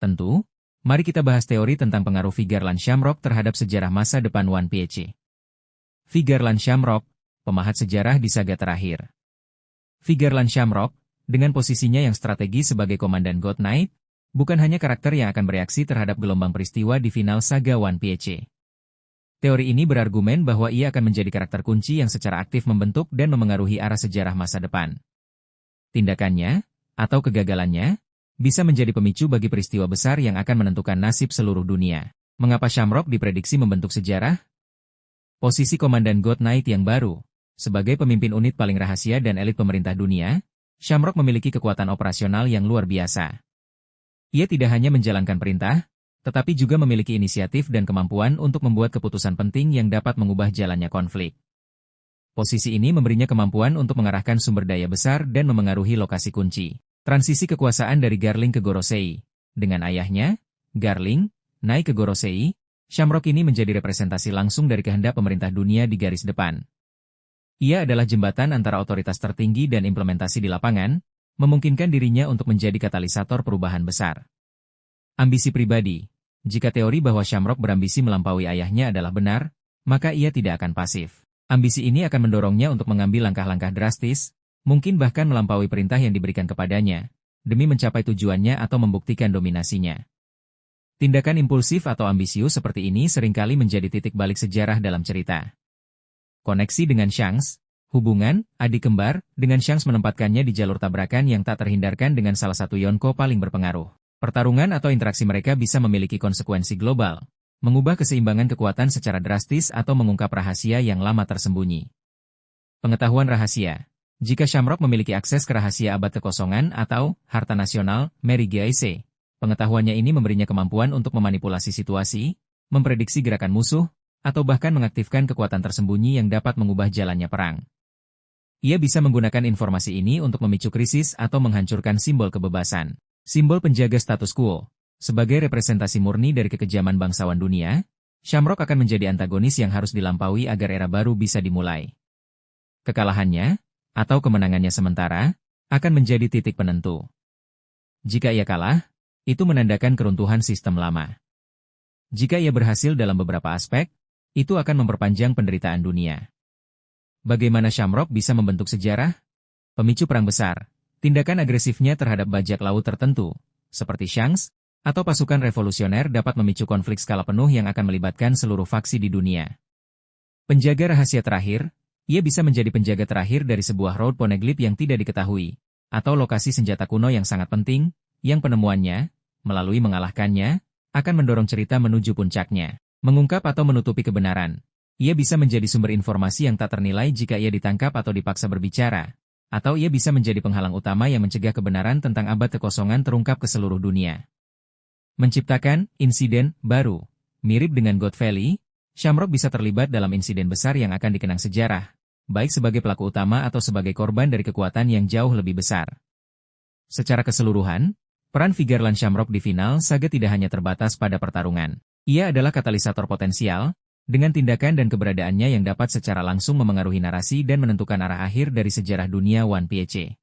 Tentu, mari kita bahas teori tentang pengaruh Figure Shamrock terhadap sejarah masa depan One Piece. Figure Shamrock, pemahat sejarah di saga terakhir. Figure Shamrock, dengan posisinya yang strategis sebagai komandan God Knight, bukan hanya karakter yang akan bereaksi terhadap gelombang peristiwa di final saga One Piece. Teori ini berargumen bahwa ia akan menjadi karakter kunci yang secara aktif membentuk dan memengaruhi arah sejarah masa depan. Tindakannya, atau kegagalannya, bisa menjadi pemicu bagi peristiwa besar yang akan menentukan nasib seluruh dunia. Mengapa Shamrock diprediksi membentuk sejarah? Posisi Komandan God Knight yang baru, sebagai pemimpin unit paling rahasia dan elit pemerintah dunia, Shamrock memiliki kekuatan operasional yang luar biasa. Ia tidak hanya menjalankan perintah, tetapi juga memiliki inisiatif dan kemampuan untuk membuat keputusan penting yang dapat mengubah jalannya konflik. Posisi ini memberinya kemampuan untuk mengarahkan sumber daya besar dan memengaruhi lokasi kunci. Transisi kekuasaan dari Garling ke Gorosei. Dengan ayahnya, Garling, naik ke Gorosei, Shamrock ini menjadi representasi langsung dari kehendak pemerintah dunia di garis depan. Ia adalah jembatan antara otoritas tertinggi dan implementasi di lapangan, memungkinkan dirinya untuk menjadi katalisator perubahan besar. Ambisi pribadi. Jika teori bahwa Shamrock berambisi melampaui ayahnya adalah benar, maka ia tidak akan pasif. Ambisi ini akan mendorongnya untuk mengambil langkah-langkah drastis, mungkin bahkan melampaui perintah yang diberikan kepadanya, demi mencapai tujuannya atau membuktikan dominasinya. Tindakan impulsif atau ambisius seperti ini seringkali menjadi titik balik sejarah dalam cerita. Koneksi dengan Shanks, hubungan, adik kembar, dengan Shanks menempatkannya di jalur tabrakan yang tak terhindarkan dengan salah satu Yonko paling berpengaruh. Pertarungan atau interaksi mereka bisa memiliki konsekuensi global, mengubah keseimbangan kekuatan secara drastis atau mengungkap rahasia yang lama tersembunyi. Pengetahuan rahasia. Jika Shamrock memiliki akses ke rahasia abad kekosongan atau harta nasional, Mary Giaise, pengetahuannya ini memberinya kemampuan untuk memanipulasi situasi, memprediksi gerakan musuh, atau bahkan mengaktifkan kekuatan tersembunyi yang dapat mengubah jalannya perang. Ia bisa menggunakan informasi ini untuk memicu krisis atau menghancurkan simbol kebebasan. Simbol penjaga status quo. Sebagai representasi murni dari kekejaman bangsawan dunia, Shamrock akan menjadi antagonis yang harus dilampaui agar era baru bisa dimulai. Kekalahannya, atau kemenangannya sementara, akan menjadi titik penentu. Jika ia kalah, itu menandakan keruntuhan sistem lama. Jika ia berhasil dalam beberapa aspek, itu akan memperpanjang penderitaan dunia. Bagaimana Shamrock bisa membentuk sejarah? Pemicu perang besar, tindakan agresifnya terhadap bajak laut tertentu, seperti Shanks, atau pasukan revolusioner dapat memicu konflik skala penuh yang akan melibatkan seluruh faksi di dunia. Penjaga rahasia terakhir, ia bisa menjadi penjaga terakhir dari sebuah road poneglyph yang tidak diketahui, atau lokasi senjata kuno yang sangat penting, yang penemuannya, melalui mengalahkannya, akan mendorong cerita menuju puncaknya. Mengungkap atau menutupi kebenaran. Ia bisa menjadi sumber informasi yang tak ternilai jika ia ditangkap atau dipaksa berbicara, atau ia bisa menjadi penghalang utama yang mencegah kebenaran tentang abad kekosongan terungkap ke seluruh dunia. Menciptakan insiden baru. Mirip dengan God Valley, Shamrock bisa terlibat dalam insiden besar yang akan dikenang sejarah, baik sebagai pelaku utama atau sebagai korban dari kekuatan yang jauh lebih besar. Secara keseluruhan, peran Figure Shamrock di final saga tidak hanya terbatas pada pertarungan. Ia adalah katalisator potensial, dengan tindakan dan keberadaannya yang dapat secara langsung memengaruhi narasi dan menentukan arah akhir dari sejarah dunia One Piece.